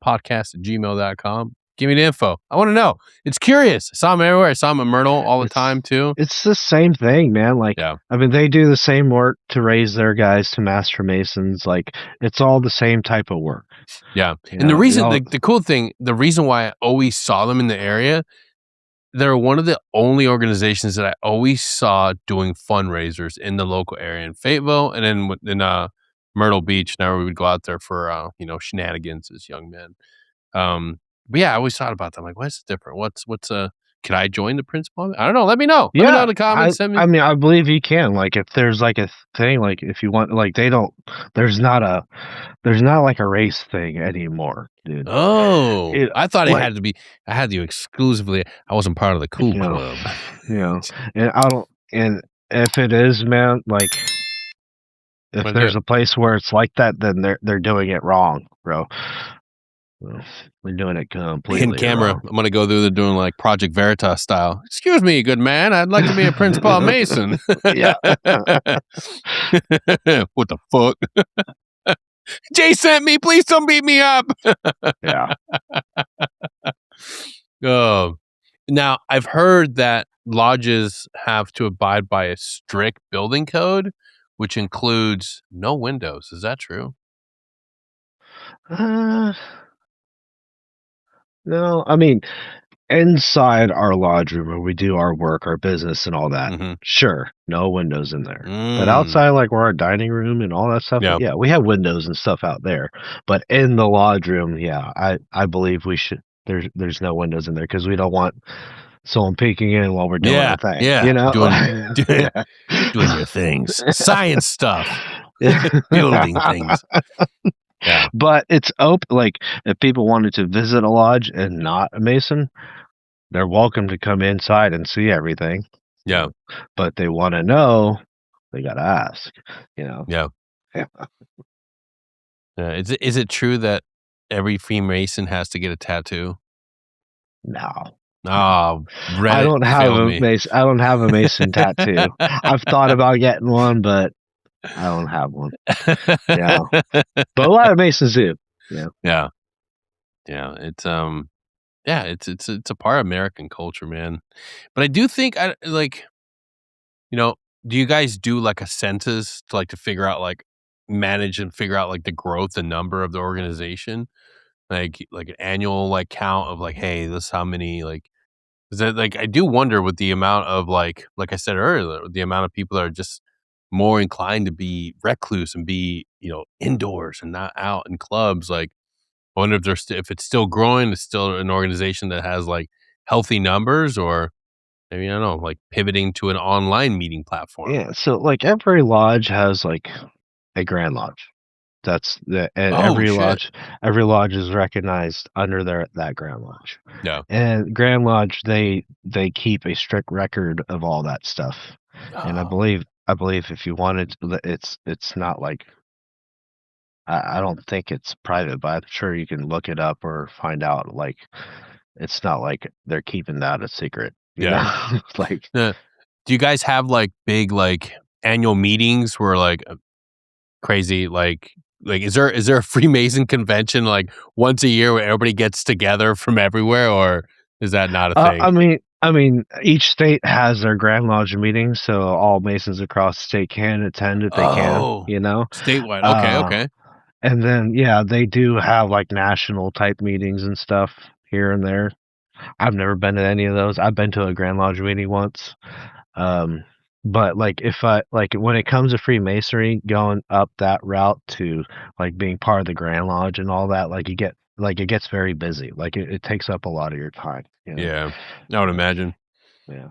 sechaltpodcast@gmail.com. Give me the info. I want to know. It's curious. I saw them everywhere. I saw them at Myrtle all the time, too. It's the same thing, man. Like, I mean, they do the same work to raise their guys to Master Masons. Like, it's all the same type of work. Yeah. And the reason, the cool thing, the reason why I always saw them in the area, they're one of the only organizations that I always saw doing fundraisers in the local area in Fayetteville and then in Myrtle Beach. Now we would go out there for shenanigans as young men. But yeah, I always thought about that. I'm like, what's different? What's can I join the principal? I don't know. Let me know. Let me know in the comments. I mean, I believe you can. Like, if there's like a thing, like if you want, like there's not like a race thing anymore, dude. Oh, I thought it had to be. I had you exclusively. I wasn't part of the cool club. And And if it is, man, like if there's a place where it's like that, then they're doing it wrong, bro. Well, they're doing it completely hidden camera. wrong. I'm gonna go through there doing like Project Veritas style. Excuse me, good man. I'd like to be a Prince Paul Mason. Yeah. What the fuck? Jay sent me. Please don't beat me up. Yeah. Oh, now I've heard that lodges have to abide by a strict building code, which includes no windows. Is that true? No, I mean, inside our lodge room where we do our work, our business, and all that, Mm-hmm. sure, no windows in there. But outside, like where our dining room and all that stuff, yeah, we have windows and stuff out there. But in the lodge room, yeah, I believe we should. There's no windows in there because we don't want someone peeking in while we're doing our thing. Yeah, You know, doing your things, science stuff, building things. Yeah, but it's open. Like if people wanted to visit a lodge and not a Mason, they're welcome to come inside and see everything. Yeah, but they want to know. They gotta ask. You know. Yeah. Is it true that every Freemason has to get a tattoo? No. Oh, I don't have a Mason. I don't have a Mason tattoo. I've thought about getting one, but I don't have one. Yeah, but a lot of Masons do. Yeah. Yeah. It's it's a part of American culture, man. But I do think do you guys do like a census to figure out manage and figure out the growth and number of the organization? Like an annual count of hey, this is how many is that I do wonder with the amount of like I said earlier, the amount of people that are just more inclined to be recluse and be, indoors and not out in clubs. I wonder if if it's still growing, it's still an organization that has healthy numbers, or maybe, I don't know, pivoting to an online meeting platform. Yeah. So every lodge has a Grand Lodge. That's and every lodge is recognized under that Grand Lodge. Yeah. And Grand Lodge, they keep a strict record of all that stuff. And I believe if you wanted, it's not I don't think it's private, but I'm sure you can look it up or find out. It's not like they're keeping that a secret. You know? Do you guys have big annual meetings where crazy is there a Freemason convention once a year where everybody gets together from everywhere, or is that not a thing? I mean, each state has their Grand Lodge meetings, so all Masons across the state can attend if they can. You know, statewide. Okay. And then they do have national type meetings and stuff here and there. I've never been to any of those. I've been to a Grand Lodge meeting once. But if I when it comes to Freemasonry, going up that route to being part of the Grand Lodge and all that, it gets very busy. It takes up a lot of your time. You know? Yeah, I would imagine. Yeah.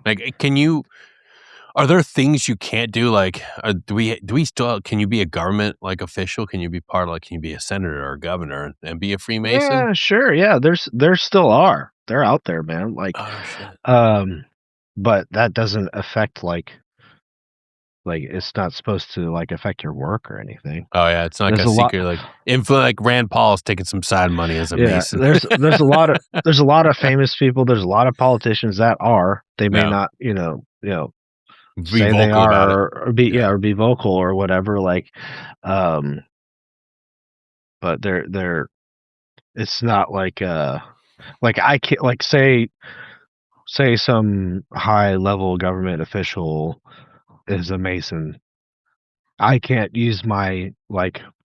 Are there things you can't do? Do we still, can you be a government official? Can you be can you be a senator or a governor and be a Freemason? Yeah, sure. Yeah, there still are. They're out there, man. Oh shit. But that doesn't affect it's not supposed to affect your work or anything. Oh yeah, it's not a secret Rand Paul's taking some side money as a Mason. there's a lot of famous people. There's a lot of politicians that are. They may not, be say vocal they are about it. or be vocal or whatever. But they're it's not I can't say some high level government official is a Mason. I can't use my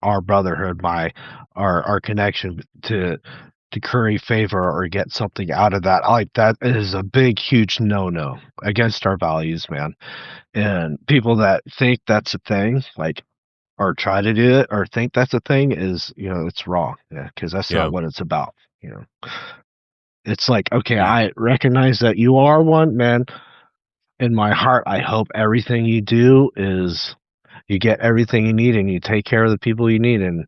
our brotherhood, our connection to curry favor or get something out of that. That is a big, huge no against our values, man. And people that think that's a thing, or try to do it or think that's a thing, is it's wrong. Yeah, because that's not what it's about. It's okay, I recognize that you are one, man. In my heart, I hope everything you do is you get everything you need and you take care of the people you need. And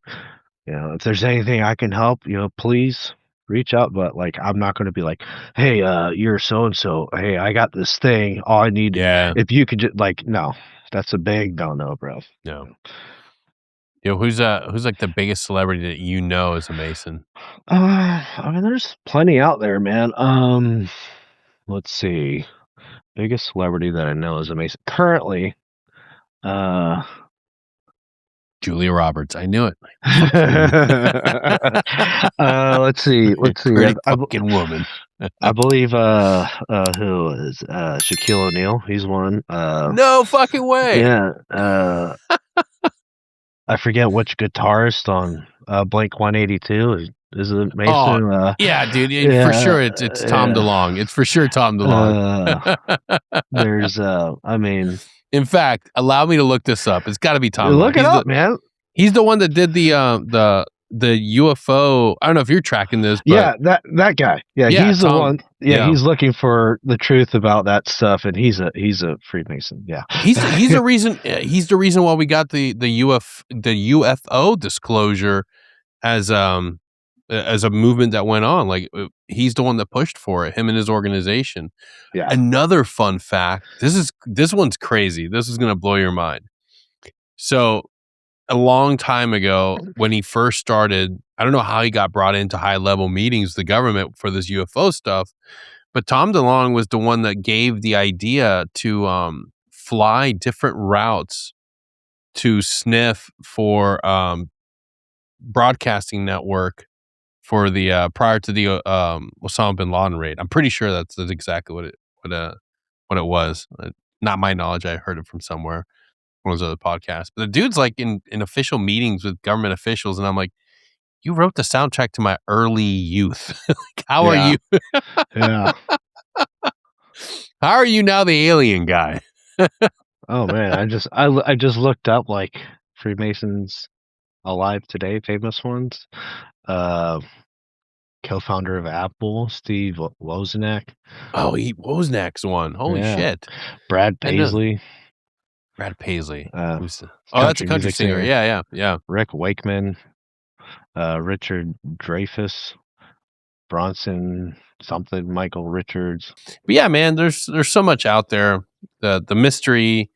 if there's anything I can help, please reach out, but like I'm not going to be like, hey, you're so and so. Hey, I got this thing. All I need, if you could just like, no, that's a big no, bro. No. Who's like the biggest celebrity that you know is a Mason? I mean, there's plenty out there, man. Let's see, biggest celebrity that I know is a Mason currently. Julia Roberts. I knew it. Let's see. Pretty fucking woman. I believe who is Shaquille O'Neal. He's one. No fucking way. Yeah. I forget which guitarist on Blink 182 is it Mason. Yeah, dude. For sure, it's Tom DeLonge. It's for sure Tom DeLonge. There's I mean. In fact, allow me to look this up. It's got to be Tom. Look it up, man. He's the one that did the UFO. I don't know if you're tracking this. But yeah, that guy. Yeah, he's the one. Yeah, he's looking for the truth about that stuff, and he's a Freemason. Yeah, he's the reason. He's the reason why we got the UFO disclosure as a movement that went on. Like he's the one that pushed for it. Him and his organization. Yeah. Another fun fact. This one's crazy. This is gonna blow your mind. So, a long time ago, when he first started, I don't know how he got brought into high-level meetings with the government for this UFO stuff, but Tom DeLonge was the one that gave the idea to fly different routes to sniff for broadcasting network for the prior to the Osama bin Laden raid. I'm pretty sure that's exactly what it was. Not my knowledge. I heard it from somewhere. One of those other podcasts. But the dude's like in official meetings with government officials, and I'm like, you wrote the soundtrack to my early youth. Like, how are you? Yeah. How are you now the alien guy? Oh man, I just looked up like Freemasons alive today, famous ones. Co-founder of Apple, Steve Wozniak. Oh, Wozniak's one. Holy shit. Brad Paisley. Who's that's a country singer. Yeah. Rick Wakeman, Richard Dreyfuss, Bronson something, Michael Richards. But yeah, man, there's so much out there. The mystery,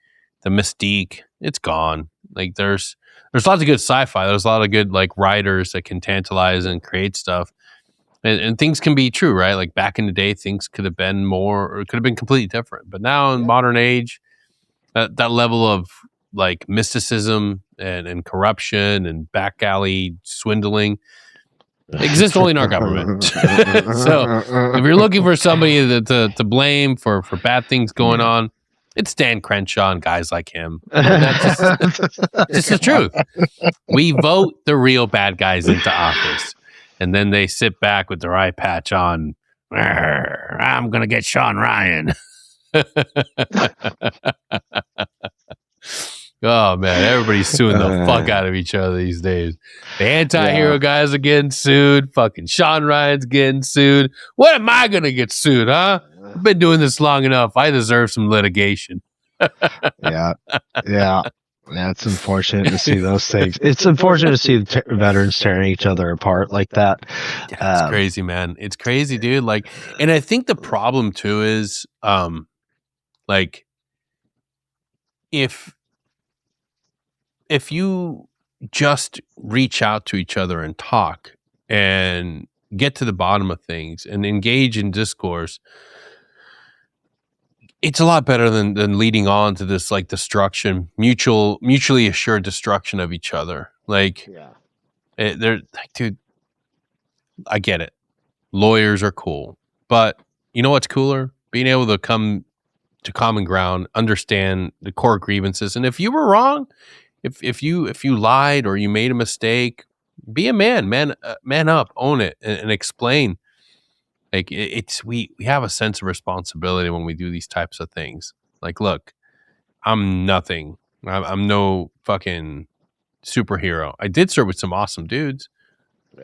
the mystique, it's gone. Like there's lots of good sci-fi. There's a lot of good like writers that can tantalize and create stuff. And things can be true, right? Like back in the day, things could have been more, or it could have been completely different. But now in modern age, that level of like mysticism and corruption and back alley swindling exists only in our government. So if you're looking for somebody to blame for bad things going on, it's Dan Crenshaw and guys like him. That's just the truth. We vote the real bad guys into office, and then they sit back with their eye patch on. I'm gonna get Sean Ryan. Oh man, everybody's suing the fuck out of each other these days. The anti-hero guys are getting sued. Fucking Sean Ryan's getting sued. What am I gonna get sued, huh? I've been doing this long enough. I deserve some litigation. Yeah. It's unfortunate to see those things. It's unfortunate to see the veterans tearing each other apart like that. Yeah, it's crazy, man. It's crazy, dude. Like, and I think the problem too is, like, if you just reach out to each other and talk and get to the bottom of things and engage in discourse, it's a lot better than leading on to this like destruction, mutually assured destruction of each other. Like, they're like, dude, I get it. Lawyers are cool, but you know what's cooler? Being able to come to common ground, understand the core grievances, and if you were wrong, if you lied or you made a mistake, be a man up, own it, and explain. Like it's we have a sense of responsibility when we do these types of things. Like, look, I'm nothing. I'm no fucking superhero. I did serve with some awesome dudes.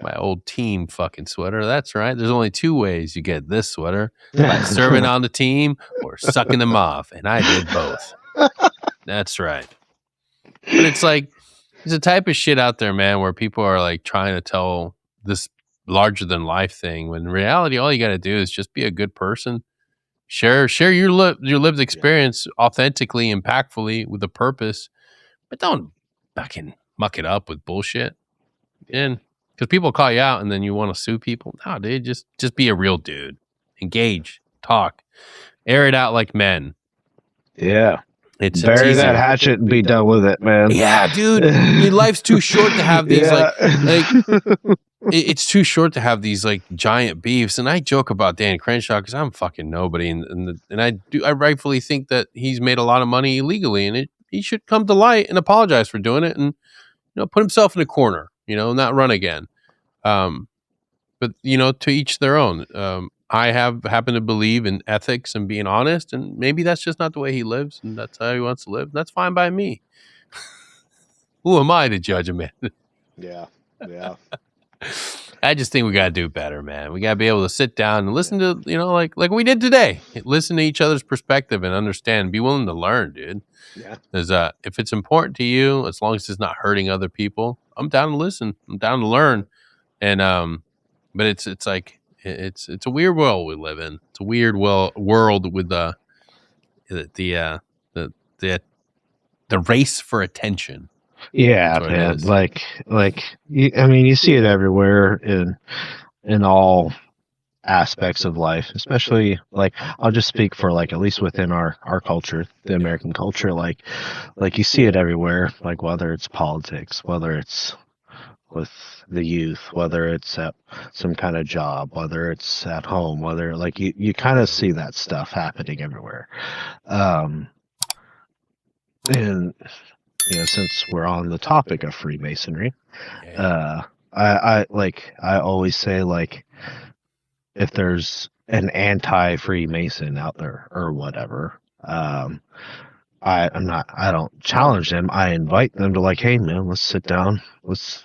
My old team fucking sweater. That's right. There's only two ways you get this sweater: by serving on the team or sucking them off. And I did both. That's right. But it's like there's a type of shit out there, man, where people are like trying to tell this larger than life thing. When in reality, all you got to do is just be a good person. Share your lived experience authentically, impactfully, with a purpose, but don't fucking muck it up with bullshit. And because people call you out and then you want to sue people. No, dude, just be a real dude. Engage, talk, air it out like men. Yeah. It's bury easier. that hatchet and be done with it, man. Yeah, dude. Life's too short to have these it's too short to have these like giant beefs. And I joke about Dan Crenshaw because I'm fucking nobody, and I rightfully think that he's made a lot of money illegally, and he should come to light and apologize for doing it, and put himself in a corner, not run again. But to each their own. I happen to believe in ethics and being honest, and maybe that's just not the way he lives, and that's how he wants to live. That's fine by me. Who am I to judge a man? Yeah. I just think we got to do better, man. We got to be able to sit down and listen to, like we did today. Listen to each other's perspective and understand. Be willing to learn, dude. Yeah. Because if it's important to you, as long as it's not hurting other people, I'm down to listen. I'm down to learn. And but it's like it's a weird world we live in. It's a weird world with the race for attention. Yeah, man. You see it everywhere in all aspects of life, especially I'll just speak for at least within our culture, the American culture, you see it everywhere, whether it's politics, whether it's with the youth, whether it's at some kind of job, whether it's at home, whether you kind of see that stuff happening everywhere. And since we're on the topic of Freemasonry, I always say if there's an anti-Freemason out there or whatever, I don't challenge them. I invite them to hey man, let's sit down. Let's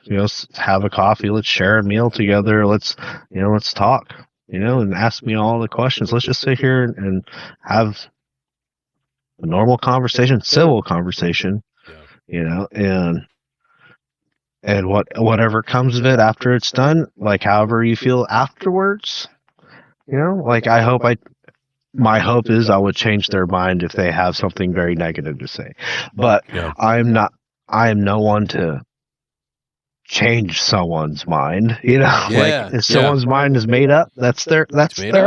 have a coffee. Let's share a meal together. Let's talk. And ask me all the questions. Let's just sit here and have a normal conversation, civil conversation. And whatever comes of it after it's done, however you feel afterwards. My hope is I would change their mind if they have something very negative to say. But I am no one to change someone's mind. If someone's mind is made up, that's their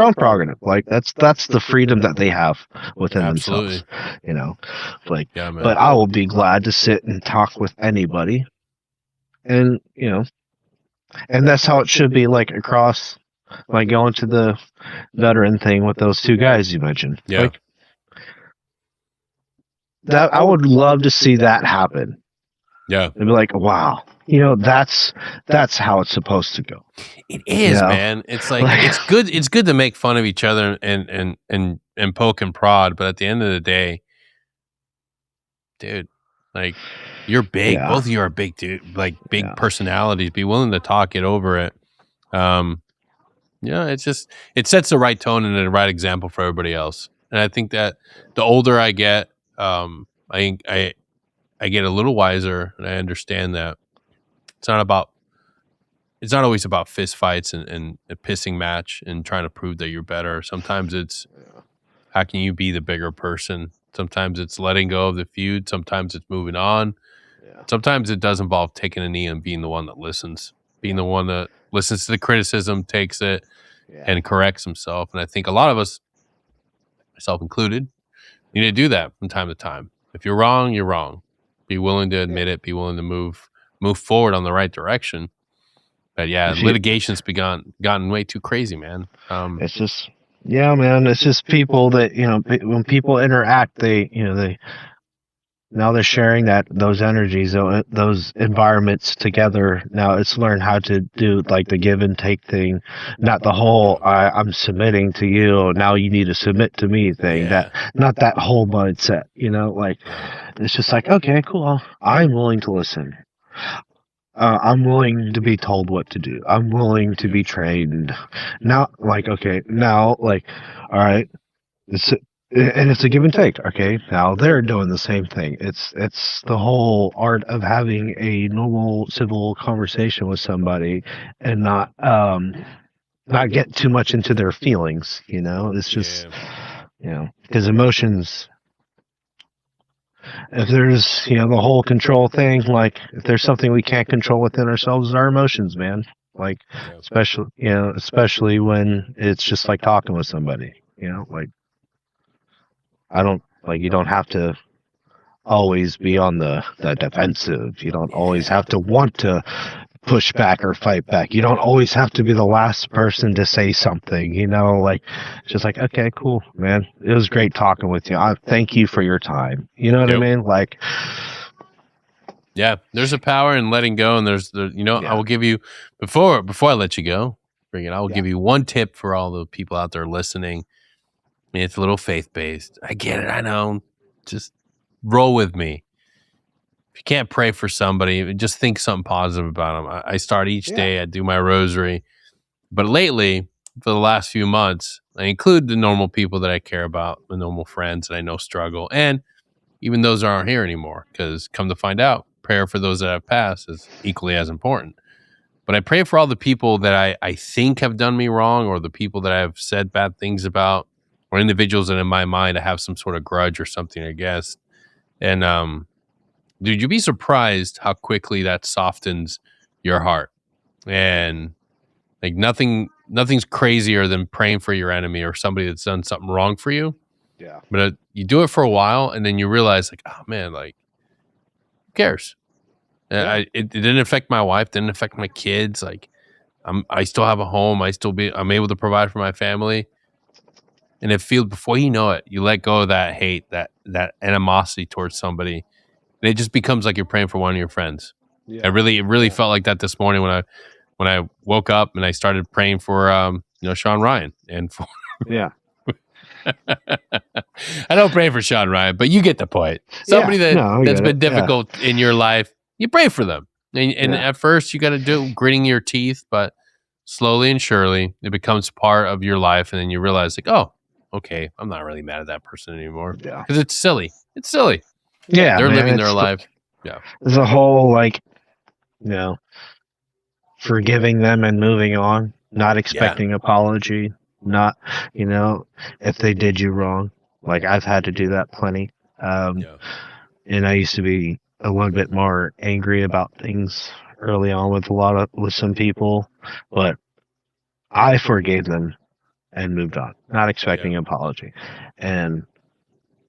own prerogative. That's the freedom that they have within themselves. But I will be glad to sit and talk with anybody. And and that's how it should be across going to the veteran thing with those two guys you mentioned. That I would love to see that happen. And be wow, that's how it's supposed to go. It is, man. It's it's good to make fun of each other and poke and prod, but at the end of the day, dude, you're big. Both of you are big, dude. Big personalities. Be willing to talk it over it. It sets the right tone and the right example for everybody else. And I think that the older I get, I get a little wiser, and I understand that it's not always about fist fights and a pissing match and trying to prove that you're better. Sometimes it's how can you be the bigger person? Sometimes it's letting go of the feud. Sometimes it's moving on. Sometimes it does involve taking a knee and being the one that listens, being the one that listens to the criticism, takes it, and corrects himself. And I think a lot of us, myself included, need to do that from time to time. If you're wrong, you're wrong. Be willing to admit it. Be willing to move forward on the right direction. But litigation's gotten way too crazy, man. It's just, man. It's just people that when people interact, now they're sharing those energies, those environments together. Now it's learn how to do the give and take thing, not the whole I'm submitting to you, now you need to submit to me thing. Not that whole mindset. It's just okay, cool. I'm willing to listen. I'm willing to be told what to do. I'm willing to be trained. Now, all right. And it's a give and take. Okay, now they're doing the same thing. It's the whole art of having a normal civil conversation with somebody and not get too much into their feelings. It's just because emotions. If there's the whole control thing, like if there's something we can't control within ourselves, is our emotions, man. Like especially when it's just like talking with somebody. Like I don't like you don't have to always be on the defensive. You don't always have to want to push back or fight back. You don't always have to be the last person to say something, like just like, okay, cool, man. It was great talking with you. I thank you for your time. You know what I mean? Like, there's a power in letting go, and I will give you before I let you go, I will give you one tip for all the people out there listening. It's a little faith-based. I get it. I know. Just roll with me. If you can't pray for somebody, just think something positive about them. I start each day. I do my rosary. But lately, for the last few months, I include the normal people that I care about, the normal friends that I know struggle, and even those that aren't here anymore. Because come to find out, prayer for those that have passed is equally as important. But I pray for all the people that I think have done me wrong, or the people that I've said bad things about, or individuals that in my mind I have some sort of grudge or something against. And dude, you'd be surprised how quickly that softens your heart. And like nothing's crazier than praying for your enemy or somebody that's done something wrong for you. Yeah. But you do it for a while, and then you realize, like, oh man, like, who cares? It didn't affect my wife, didn't affect my kids. Like, I still have a home. I'm able to provide for my family. And it feels, before you know it, you let go of that hate, that animosity towards somebody, and it just becomes like you're praying for one of your friends. It really felt like that this morning when I woke up and I started praying for Sean Ryan and for I don't pray for Sean Ryan, but you get the point. Somebody that's been difficult in your life, you pray for them. And at first you got to do gritting your teeth, but slowly and surely it becomes part of your life, and then you realize, like, oh, okay, I'm not really mad at that person anymore because it's silly. It's silly. Yeah, they're living their life. There's a whole forgiving them and moving on, not expecting apology, not if they did you wrong. Like, I've had to do that plenty, and I used to be a little bit more angry about things early on with some people, but I forgave them and moved on, not expecting an apology, and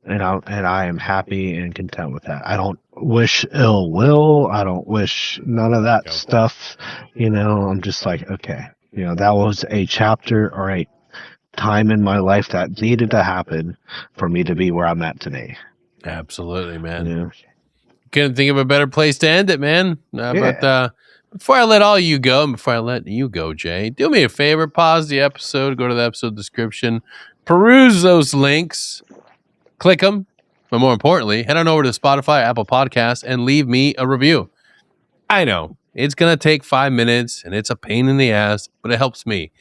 I am happy and content with that. I don't wish ill will. I don't wish none of that stuff. I'm just like, okay, that was a chapter or a time in my life that needed to happen for me to be where I'm at today. Absolutely, man. Couldn't think of a better place to end it, man. But before I let all you go, and before I let you go, Jay, do me a favor, pause the episode, go to the episode description, peruse those links, click them, but more importantly, head on over to Spotify, Apple Podcasts, and leave me a review. I know it's going to take 5 minutes, and it's a pain in the ass, but it helps me.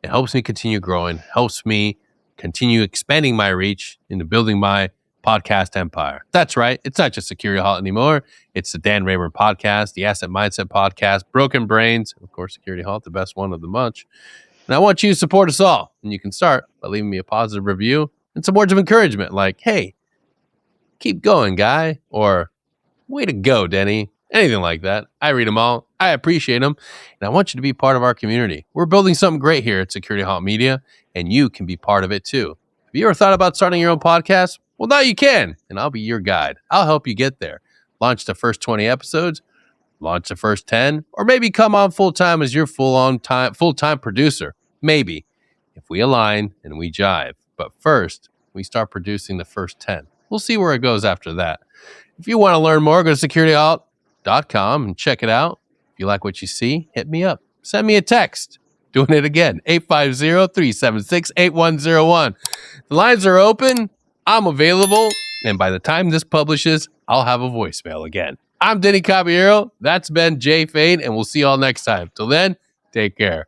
It helps me continue growing, helps me continue expanding my reach into building my podcast empire. That's right. It's not just Security Halt anymore. It's the Dan Rayburn podcast, the Asset Mindset podcast, Broken Brains, and of course, Security Halt, the best one of the bunch. And I want you to support us all. And you can start by leaving me a positive review and some words of encouragement like, hey, keep going, guy, or way to go, Denny. Anything like that. I read them all. I appreciate them. And I want you to be part of our community. We're building something great here at Security Halt Media, and you can be part of it too. Have you ever thought about starting your own podcast? Well, now you can, and I'll be your guide. I'll help you get there. Launch the first 20 episodes, launch the first 10, or maybe come on full-time as your full-time producer. Maybe, if we align and we jive. But first, we start producing the first 10. We'll see where it goes after that. If you want to learn more, go to securityhalt.com and check it out. If you like what you see, hit me up. Send me a text. Doing it again, 850-376-8101. The lines are open. I'm available. And by the time this publishes, I'll have a voicemail again. I'm Deny Caballero. That's been Jay Fain, and we'll see y'all next time. Till then, take care.